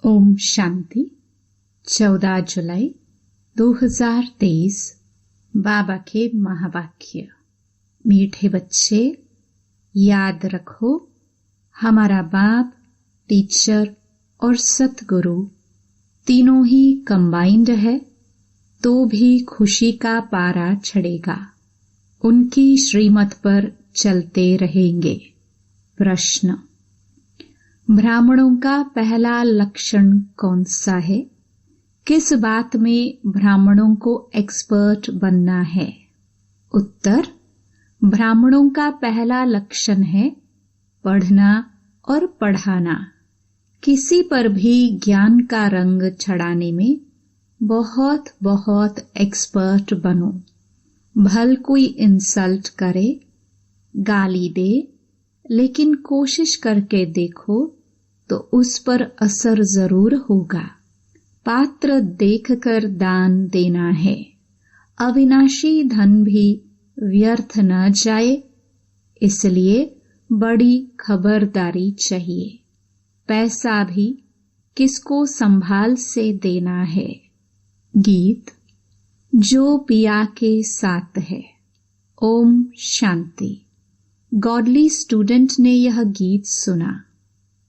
ओम शांति। 14 जुलाई 2023। बाबा के महावाक्य। मीठे बच्चे, याद रखो, हमारा बाप, टीचर और सतगुरु तीनों ही कंबाइंड है तो भी खुशी का पारा चढ़ेगा। उनकी श्रीमत पर चलते रहेंगे। प्रश्न: ब्राह्मणों का पहला लक्षण कौन सा है? किस बात में ब्राह्मणों को एक्सपर्ट बनना है? उत्तर: ब्राह्मणों का पहला लक्षण है पढ़ना और पढ़ाना। किसी पर भी ज्ञान का रंग चढ़ाने में बहुत बहुत एक्सपर्ट बनो। भल कोई इंसल्ट करे, गाली दे, लेकिन कोशिश करके देखो तो उस पर असर जरूर होगा। पात्र देखकर दान देना है। अविनाशी धन भी व्यर्थ न जाए, इसलिए बड़ी खबरदारी चाहिए। पैसा भी किसको संभाल से देना है। गीत जो पिया के साथ है। ओम शांति। गॉडली स्टूडेंट ने यह गीत सुना।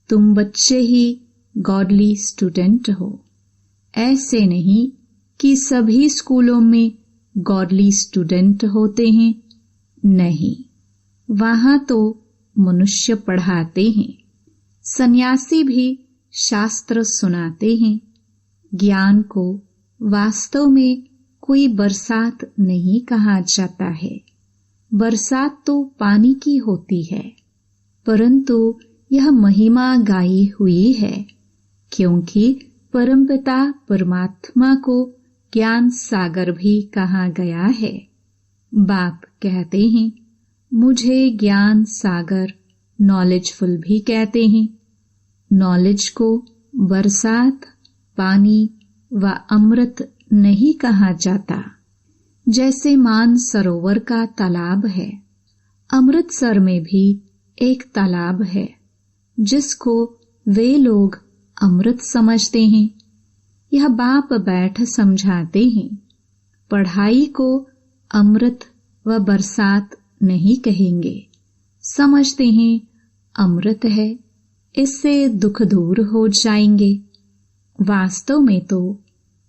तुम बच्चे ही गॉडली स्टूडेंट हो। ऐसे नहीं कि सभी स्कूलों में गॉडली स्टूडेंट होते हैं। नहीं, वहां तो मनुष्य पढ़ाते हैं। सन्यासी भी शास्त्र सुनाते हैं। ज्ञान को वास्तव में कोई बरसात नहीं कहा जाता है। बरसात तो पानी की होती है, परंतु यह महिमा गाई हुई है, क्योंकि परमपिता परमात्मा को ज्ञान सागर भी कहा गया है। बाप कहते हैं, मुझे ज्ञान सागर, नॉलेजफुल भी कहते हैं। नॉलेज को बरसात, पानी व अमृत नहीं कहा जाता। जैसे मान सरोवर का तालाब है, अमृतसर में भी एक तालाब है जिसको वे लोग अमृत समझते हैं। यह बाप बैठ समझाते हैं। पढ़ाई को अमृत व बरसात नहीं कहेंगे। समझते हैं अमृत है, इससे दुख दूर हो जाएंगे। वास्तव में तो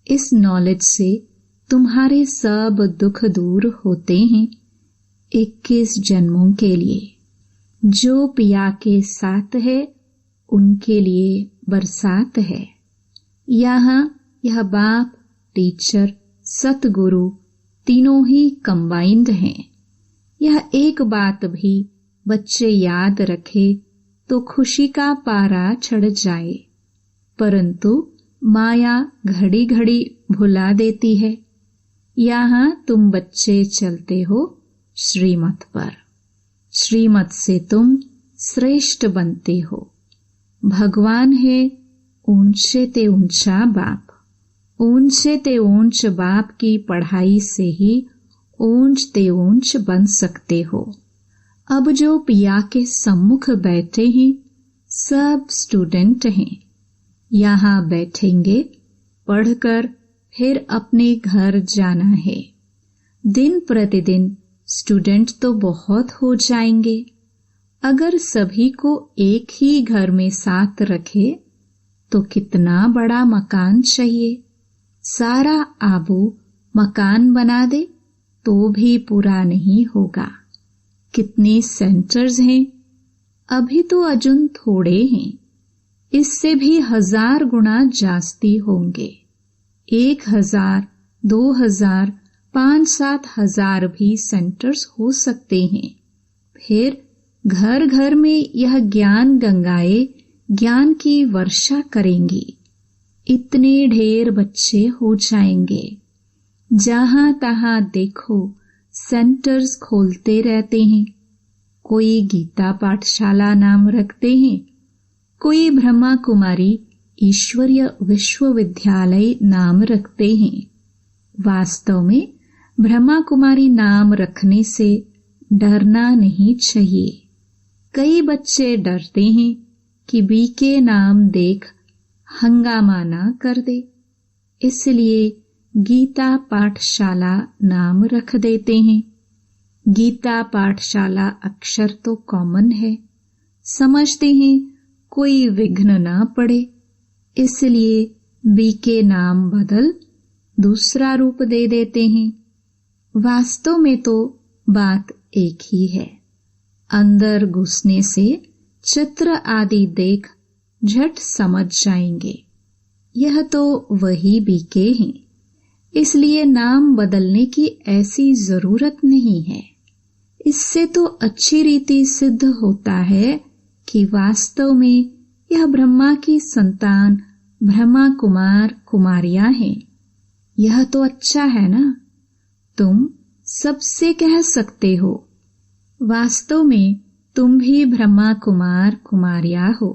इस नॉलेज से तुम्हारे सब दुख दूर होते हैं 21 जन्मों के लिए। जो पिया के साथ है उनके लिए बरसात है। यहाँ यह बाप, टीचर, सतगुरु तीनों ही कंबाइंड हैं। यह एक बात भी बच्चे याद रखे तो खुशी का पारा चढ़ जाए, परंतु माया घड़ी घड़ी भुला देती है। यहाँ तुम बच्चे चलते हो श्रीमत पर। श्रीमत से तुम श्रेष्ठ बनते हो। भगवान है ऊंचे ते ऊंचा बाप। ऊंचे ते ऊंच बाप की पढ़ाई से ही ऊंच ते ऊंच बन सकते हो। अब जो पिया के सम्मुख बैठे हैं सब स्टूडेंट हैं। यहाँ बैठेंगे, पढ़कर फिर अपने घर जाना है। दिन प्रतिदिन स्टूडेंट तो बहुत हो जाएंगे। अगर सभी को एक ही घर में साथ रखे तो कितना बड़ा मकान चाहिए। सारा आबू मकान बना दे तो भी पूरा नहीं होगा। कितने सेंटर्स हैं? अभी तो अजुन थोड़े हैं, इससे भी 1000 गुना जास्ती होंगे। 1000, 2000, 5-7 हजार भी सेंटर्स हो सकते हैं। फिर घर घर में यह ज्ञान गंगाएं ज्ञान की वर्षा करेंगी। इतने ढेर बच्चे हो जाएंगे। जहां तहां देखो सेंटर्स खोलते रहते हैं। कोई गीता पाठशाला नाम रखते हैं, कोई ब्रह्मा कुमारी ईश्वरीय विश्वविद्यालय नाम रखते हैं। वास्तव में ब्रह्मा कुमारी नाम रखने से डरना नहीं चाहिए। कई बच्चे डरते हैं कि बी के नाम देख हंगामा ना कर दे, इसलिए गीता पाठशाला नाम रख देते हैं। गीता पाठशाला अक्षर तो कॉमन है, समझते हैं कोई विघ्न ना पड़े, इसलिए बीके नाम बदल दूसरा रूप दे देते हैं। वास्तव में तो बात एक ही है। अंदर घुसने से चित्र आदि देख झट समझ जाएंगे, यह तो वही बीके हैं। इसलिए नाम बदलने की ऐसी जरूरत नहीं है। इससे तो अच्छी रीति सिद्ध होता है कि वास्तव में यह ब्रह्मा की संतान ब्रह्मा कुमार कुमारियां हैं। यह तो अच्छा है ना। तुम सबसे कह सकते हो, वास्तव में तुम भी ब्रह्मा कुमार कुमारियां हो।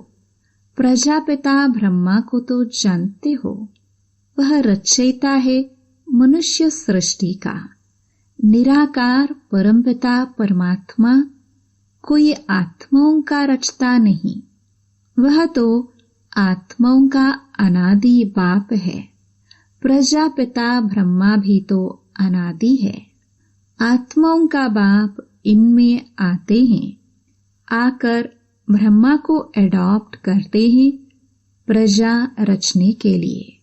प्रजापिता ब्रह्मा को तो जानते हो, वह रचयिता है मनुष्य सृष्टि का। निराकार परमपिता परमात्मा कोई आत्माओं का रचता नहीं, वह तो आत्माओं का अनादि बाप है। प्रजापिता ब्रह्मा भी तो अनादि है। आत्माओं का बाप इनमें आते हैं, आकर ब्रह्मा को एडॉप्ट करते हैं प्रजा रचने के लिए।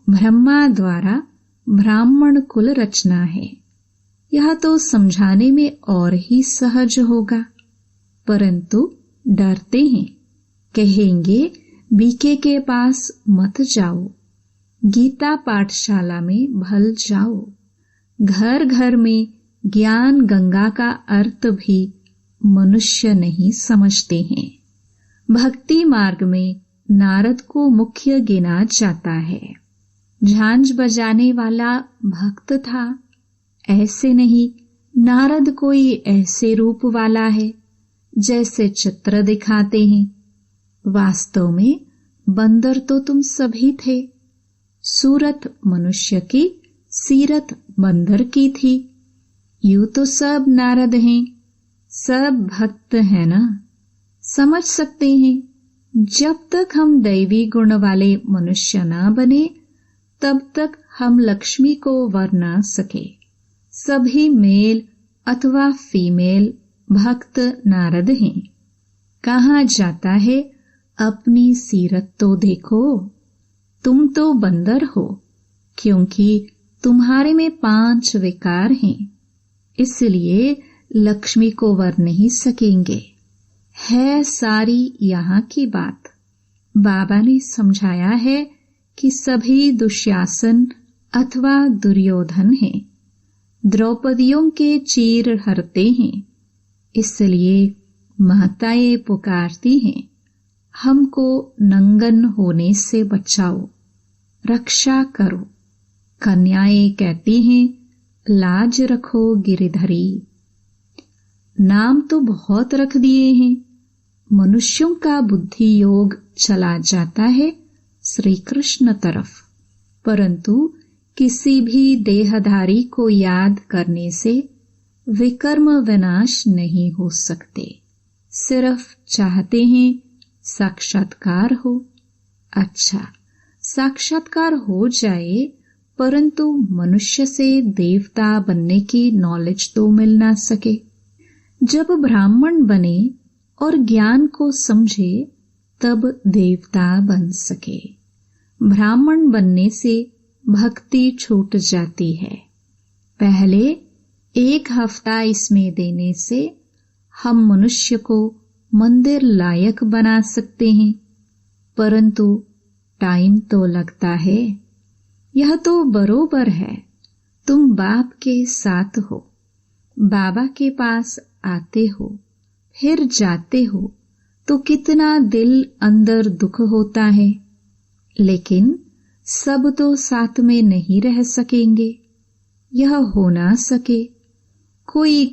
ब्रह्मा द्वारा ब्राह्मण कुल रचना है, यह तो समझाने में और ही सहज होगा, परंतु डरते हैं, कहेंगे बीके के पास मत जाओ, गीता पाठशाला में भल जाओ। घर घर में ज्ञान गंगा का अर्थ भी मनुष्य नहीं समझते हैं। भक्ति मार्ग में नारद को मुख्य गिना जाता है। झांझ बजाने वाला भक्त था, ऐसे नहीं नारद कोई ऐसे रूप वाला है जैसे चित्र दिखाते हैं। वास्तव में बंदर तो तुम सभी थे। सूरत मनुष्य की, सीरत बंदर की थी। यूं तो सब नारद हैं, सब भक्त हैं ना। समझ सकते हैं जब तक हम दैवी गुण वाले मनुष्य ना बने तब तक हम लक्ष्मी को वर ना सके। सभी मेल अथवा फीमेल भक्त नारद हैं। कहाँ जाता है, अपनी सीरत तो देखो। तुम तो बंदर हो, क्योंकि तुम्हारे में 5 विकार हैं, इसलिए लक्ष्मी को वर नहीं सकेंगे। है सारी यहाँ की बात। बाबा ने समझाया है कि सभी दुशासन अथवा दुर्योधन हैं, द्रौपदियों के चीर हरते हैं, इसलिए माताएं पुकारती हैं, हमको नंगन होने से बचाओ, रक्षा करो। कन्याएं कहती हैं, लाज रखो गिरिधरी। नाम तो बहुत रख दिए हैं, मनुष्यों का बुद्धि योग चला जाता है श्री कृष्ण तरफ, परंतु किसी भी देहधारी को याद करने से विकर्म विनाश नहीं हो सकते। सिर्फ चाहते हैं साक्षात्कार हो। अच्छा, साक्षात्कार हो जाए, परंतु मनुष्य से देवता बनने की नॉलेज तो मिल ना सके। जब ब्राह्मण बने और ज्ञान को समझे तब देवता बन सके। ब्राह्मण बनने से भक्ति छूट जाती है। पहले 1 हफ्ता इसमें देने से हम मनुष्य को मंदिर लायक बना सकते हैं, परंतु टाइम तो लगता है। यह तो बरोबर है, तुम बाप के साथ हो, बाबा के पास आते हो, फिर जाते हो, तो कितना दिल अंदर दुख होता है। लेकिन सब तो साथ में नहीं रह सकेंगे, यह हो ना सके। कोई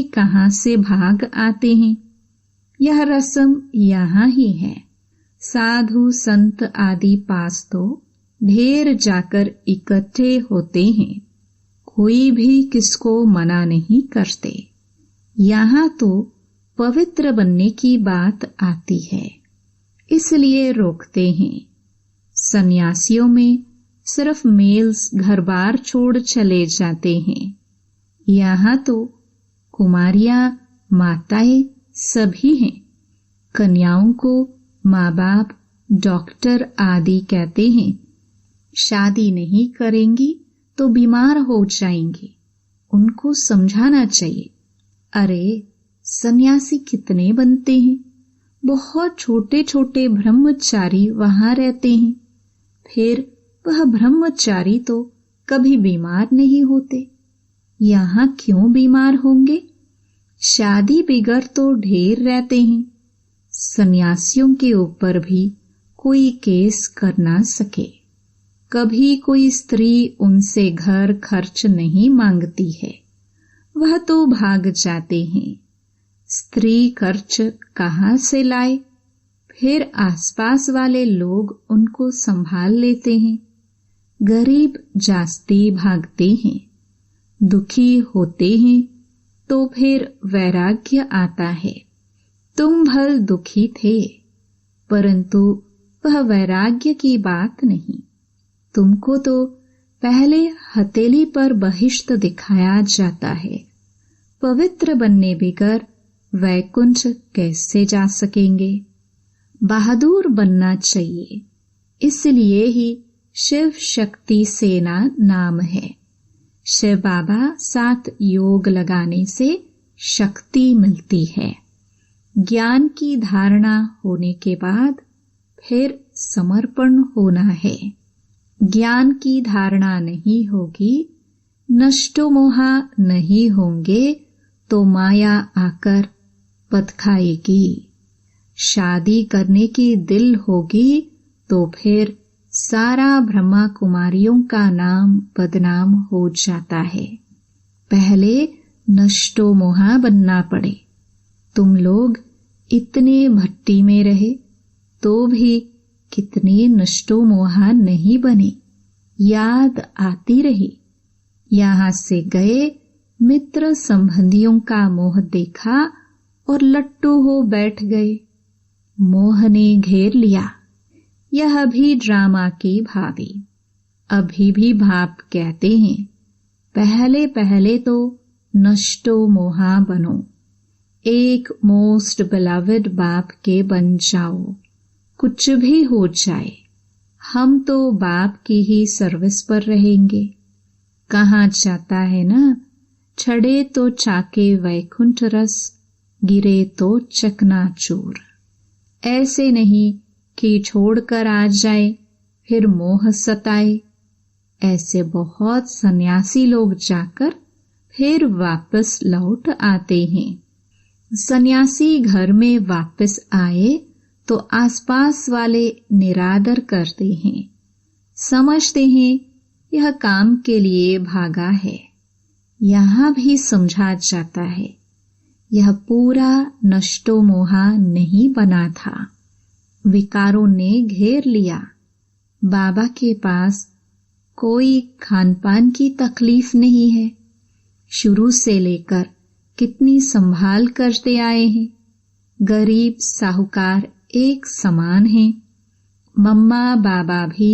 कहां से भाग आते हैं। यह रस्म यहाँ ही है। साधु संत आदि पास तो ढेर जाकर इकट्ठे होते हैं, कोई भी किसको मना नहीं करते। यहाँ तो पवित्र बनने की बात आती है। इसलिए रोकते हैं। सन्यासियों में सिर्फ मेल्स घर बार छोड़ चले जाते हैं। यहाँ तो कुमारियां, माताएं सभी हैं। कन्याओं को माँ बाप, डॉक्टर आदि कहते हैं। शादी नहीं करेंगी तो बीमार हो जाएंगी। उनको समझाना चाहिए। अरे सन्यासी कितने बनते हैं। बहुत छोटे छोटे ब्रह्मचारी वहां रहते हैं। फिर वह ब्रह्मचारी तो कभी बीमार नहीं होते। यहाँ क्यों बीमार होंगे। शादी बिगड़ तो ढेर रहते हैं। सन्यासियों के ऊपर भी कोई केस कर ना सके। कभी कोई स्त्री उनसे घर खर्च नहीं मांगती है। वह तो भाग जाते हैं। स्त्री खर्च कहाँ से लाए। फिर आसपास वाले लोग उनको संभाल लेते हैं। गरीब जास्ती भागते हैं। दुखी होते हैं तो फिर वैराग्य आता है। तुम भल दुखी थे, परंतु वह वैराग्य की बात नहीं। तुमको तो पहले हथेली पर बहिष्ट दिखाया जाता है। पवित्र बनने बगैर वैकुंठ कैसे जा सकेंगे। बहादुर बनना चाहिए। इसलिए ही शिव शक्ति सेना नाम है। शिव बाबा साथ योग लगाने से शक्ति मिलती है। ज्ञान की धारणा होने के बाद फिर समर्पण होना है। ज्ञान की धारणा नहीं होगी, नष्टो मोहा नहीं होंगे तो माया आकर पथ खाएगी। शादी करने की दिल होगी तो फिर सारा ब्रह्मा कुमारियों का नाम बदनाम हो जाता है। पहले नष्टो मोहा बनना पड़े। तुम लोग इतने भट्टी में रहे तो भी कितने नष्टो मोहा नहीं बने। याद आती रही। यहाँ से गए, मित्र संबंधियों का मोह देखा और लट्टू हो बैठ गए। मोह ने घेर लिया। यह भी ड्रामा की भावी। अभी भी बाप कहते हैं, पहले पहले तो नष्टो मोहा बनो। एक मोस्ट बिलवड बाप के बन जाओ। कुछ भी हो जाए, हम तो बाप की ही सर्विस पर रहेंगे। कहाँ जाता है ना, छड़े तो चाके वैकुंठ रस, गिरे तो चकनाचूर। ऐसे नहीं कि छोड़कर आ जाए फिर मोह सताए। ऐसे बहुत सन्यासी लोग जाकर फिर वापस लौट आते हैं। सन्यासी घर में वापस आए तो आसपास वाले निरादर करते हैं। समझते हैं यह काम के लिए भागा है। यहाँ भी समझा जाता है यह पूरा नष्टो मोहा नहीं बना था। विकारों ने घेर लिया। बाबा के पास कोई खान पान की तकलीफ नहीं है। शुरू से लेकर कितनी संभाल करते आए हैं। गरीब साहूकार एक समान हैं। मम्मा बाबा भी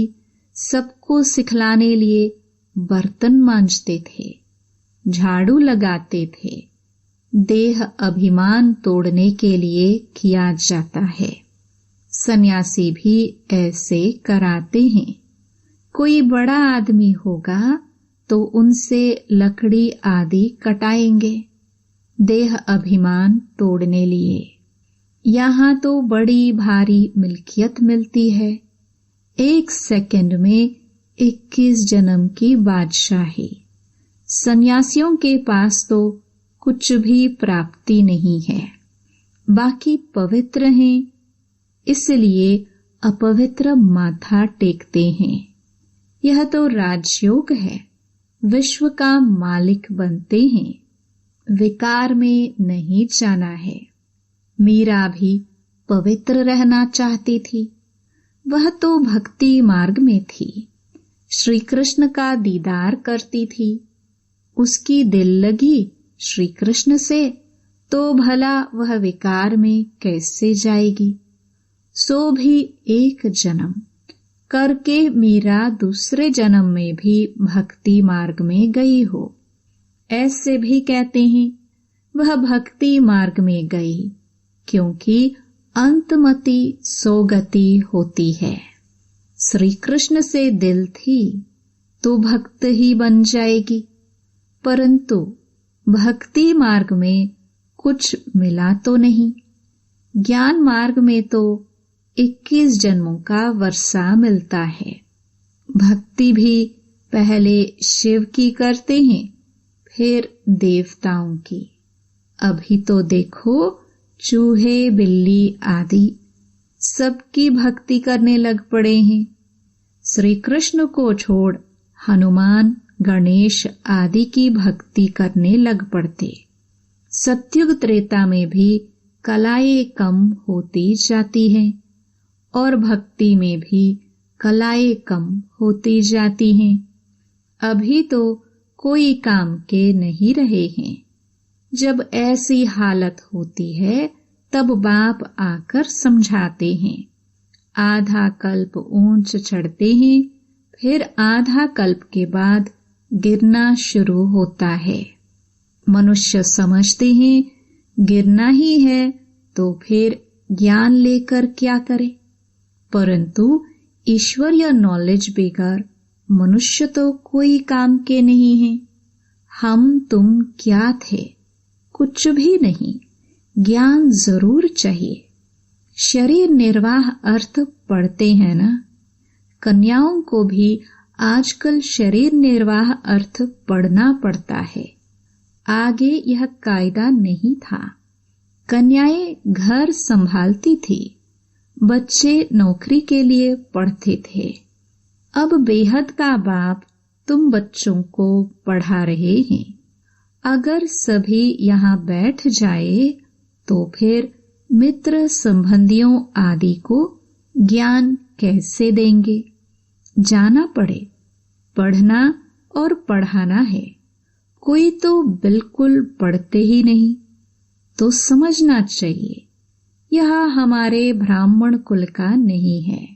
सबको सिखलाने लिए बर्तन मांजते थे, झाड़ू लगाते थे। देह अभिमान तोड़ने के लिए किया जाता है। सन्यासी भी ऐसे कराते हैं। कोई बड़ा आदमी होगा तो उनसे लकड़ी आदि कटाएंगे, देह अभिमान तोड़ने लिए। यहाँ तो बड़ी भारी मिल्कियत मिलती है। 1 सेकंड में 21 जन्म की बादशाही। सन्यासियों के पास तो कुछ भी प्राप्ति नहीं है। बाकी पवित्र हैं, इसलिए अपवित्र माथा टेकते हैं। यह तो राजयोग है। विश्व का मालिक बनते हैं। विकार में नहीं जाना है। मीरा भी पवित्र रहना चाहती थी। वह तो भक्ति मार्ग में थी। श्री कृष्ण का दीदार करती थी। उसकी दिल लगी श्री कृष्ण से तो भला वह विकार में कैसे जाएगी। सो भी एक जन्म करके मीरा दूसरे जन्म में भी भक्ति मार्ग में गई हो। ऐसे भी कहते हैं वह भक्ति मार्ग में गई, क्योंकि अंतमति सोगति होती है। श्री कृष्ण से दिल थी तो भक्त ही बन जाएगी, परंतु भक्ति मार्ग में कुछ मिला तो नहीं। ज्ञान मार्ग में तो 21 जन्मों का वर्षा मिलता है। भक्ति भी पहले शिव की करते हैं, फिर देवताओं की। अभी तो देखो चूहे बिल्ली आदि सबकी भक्ति करने लग पड़े हैं। श्री कृष्ण को छोड़ हनुमान गणेश आदि की भक्ति करने लग पड़ते। सतयुग त्रेता में भी कलाएं कम होती जाती हैं और भक्ति में भी कलाएं कम होती जाती हैं। अभी तो कोई काम के नहीं रहे हैं। जब ऐसी हालत होती है तब बाप आकर समझाते हैं। आधा कल्प ऊंच चढ़ते हैं, फिर आधा कल्प के बाद गिरना शुरू होता है। मनुष्य समझते हैं गिरना ही है तो फिर ज्ञान लेकर क्या करे, परंतु ईश्वरीय नॉलेज बगैर मनुष्य तो कोई काम के नहीं है। हम तुम क्या थे? कुछ भी नहीं। ज्ञान जरूर चाहिए। शरीर निर्वाह अर्थ पढ़ते हैं ना। कन्याओं को भी आजकल शरीर निर्वाह अर्थ पढ़ना पड़ता है। आगे यह कायदा नहीं था। कन्याएं घर संभालती थी, बच्चे नौकरी के लिए पढ़ते थे। अब बेहद का बाप तुम बच्चों को पढ़ा रहे हैं। अगर सभी यहाँ बैठ जाए तो फिर मित्र संबंधियों आदि को ज्ञान कैसे देंगे? जाना पड़े, पढ़ना और पढ़ाना है। कोई तो बिल्कुल पढ़ते ही नहीं, तो समझना चाहिए यह हमारे ब्राह्मण कुल का नहीं है।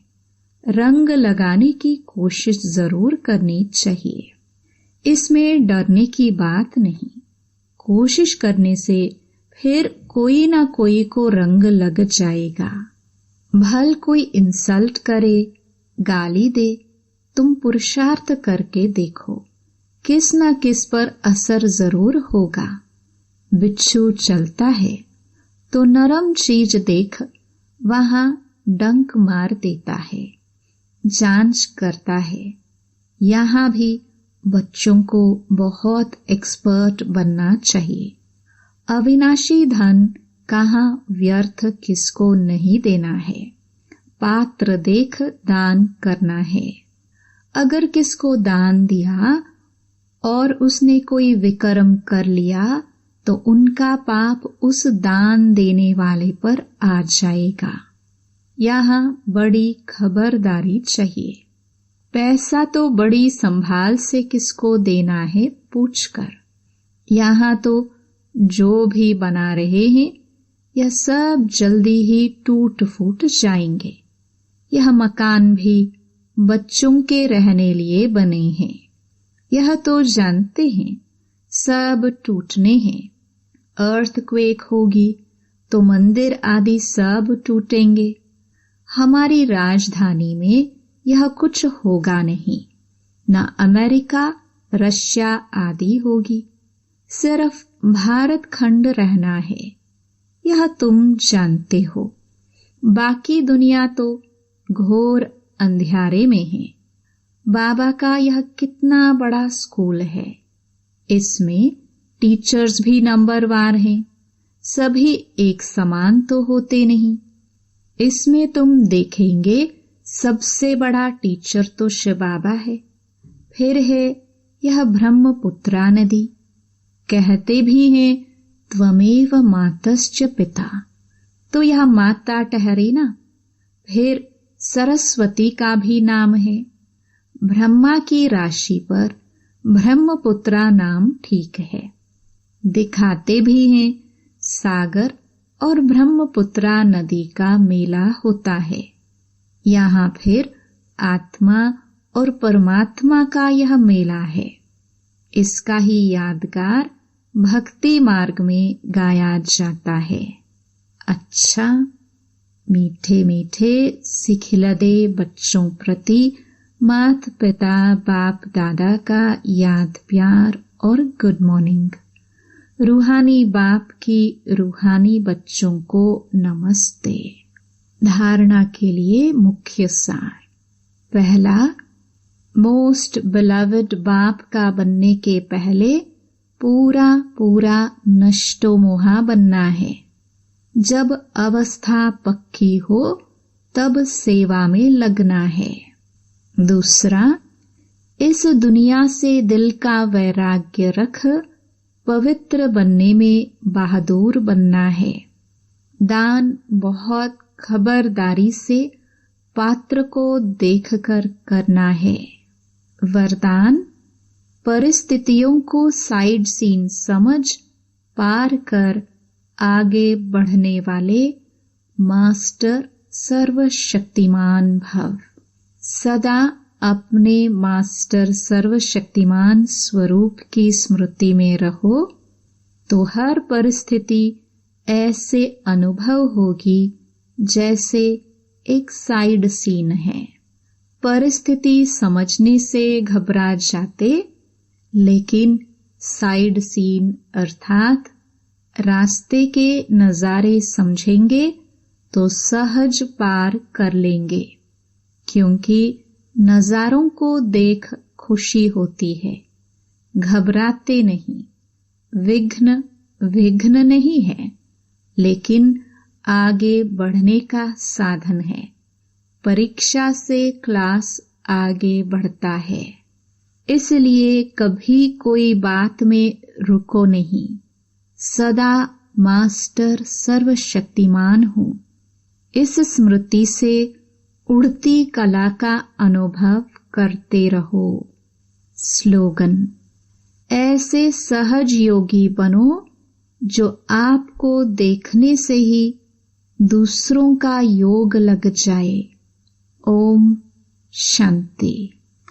रंग लगाने की कोशिश जरूर करनी चाहिए। इसमें डरने की बात नहीं। कोशिश करने से फिर कोई ना कोई को रंग लग जाएगा। भल कोई इंसल्ट करे, गाली दे, तुम पुरुषार्थ करके देखो, किस ना किस पर असर जरूर होगा। बिच्छू चलता है तो नरम चीज देख वहां डंक मार देता है, जांच करता है। यहाँ भी बच्चों को बहुत एक्सपर्ट बनना चाहिए। अविनाशी धन कहाँ व्यर्थ किसको नहीं देना है। पात्र देख दान करना है। अगर किसको दान दिया और उसने कोई विकर्म कर लिया तो उनका पाप उस दान देने वाले पर आ जाएगा। यहाँ बड़ी खबरदारी चाहिए। पैसा तो बड़ी संभाल से किसको देना है पूछकर। यहाँ तो जो भी बना रहे हैं यह सब जल्दी ही टूट फूट जाएंगे। यह मकान भी बच्चों के रहने लिए बने हैं। यह तो जानते हैं सब टूटने हैं। अर्थक्वेक होगी तो मंदिर आदि सब टूटेंगे। हमारी राजधानी में यह कुछ होगा नहीं, न अमेरिका रशिया आदि होगी। सिर्फ भारत खंड रहना है, यह तुम जानते हो। बाकी दुनिया तो घोर अंधियारे में है। बाबा का यह कितना बड़ा स्कूल है। इसमें टीचर्स भी नंबरवार हैं। सभी एक समान तो होते नहीं। इसमें तुम देखेंगे सबसे बड़ा टीचर तो शिव बाबा है। फिर है यह ब्रह्मपुत्रा नदी। कहते भी हैं त्वमेव मातश्च पिता, तो यह माता ठहरी ना। फिर सरस्वती का भी नाम है। ब्रह्मा की राशि पर ब्रह्मपुत्रा नाम ठीक है। दिखाते भी हैं सागर और ब्रह्मपुत्रा नदी का मेला होता है। यहाँ फिर आत्मा और परमात्मा का यह मेला है। इसका ही यादगार भक्ति मार्ग में गाया जाता है। अच्छा, मीठे मीठे सिखिलदे बच्चों प्रति माता पिता बाप दादा का याद प्यार और गुड मॉर्निंग। रूहानी बाप की रूहानी बच्चों को नमस्ते। धारणा के लिए मुख्य सार। पहला, मोस्ट बिलवड बाप का बनने के पहले पूरा पूरा नष्टो मोहा बनना है। जब अवस्था पक्की हो तब सेवा में लगना है। दूसरा, इस दुनिया से दिल का वैराग्य रख पवित्र बनने में बहादुर बनना है। दान बहुत खबरदारी से पात्र को देखकर करना है। वरदान, परिस्थितियों को साइड सीन समझ पार कर आगे बढ़ने वाले मास्टर सर्वशक्तिमान भव। सदा अपने मास्टर सर्वशक्तिमान स्वरूप की स्मृति में रहो तो हर परिस्थिति ऐसे अनुभव होगी जैसे एक साइड सीन है। परिस्थिति समझने से घबरा जाते, लेकिन साइड सीन अर्थात रास्ते के नजारे समझेंगे तो सहज पार कर लेंगे, क्योंकि नजारों को देख खुशी होती है। घबराते नहीं। विघ्न नहीं है, लेकिन आगे बढ़ने का साधन है। परीक्षा से क्लास आगे बढ़ता है, इसलिए कभी कोई बात में रुको नहीं। सदा मास्टर सर्वशक्तिमान हूँ, इस स्मृति से उड़ती कला का अनुभव करते रहो। स्लोगन, ऐसे सहज योगी बनो जो आपको देखने से ही दूसरों का योग लग जाए। ओम शांति।